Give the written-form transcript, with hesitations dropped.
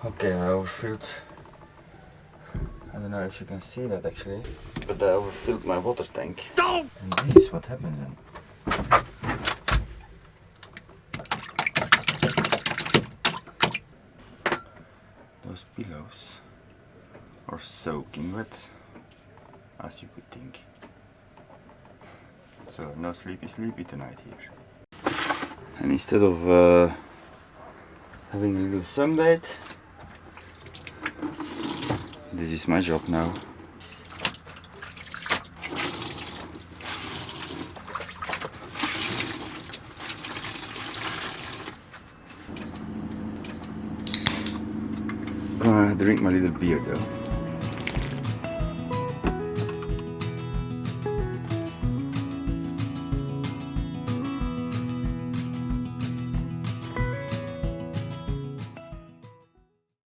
Okay, I overfilled. I don't know if you can see that actually, but I overfilled my water tank. No! And this is what happens then. Those pillows are soaking wet, as you could think. So no sleepy tonight here. And instead of having a little sunbathe, this is my job now. Gonna drink my little beer though.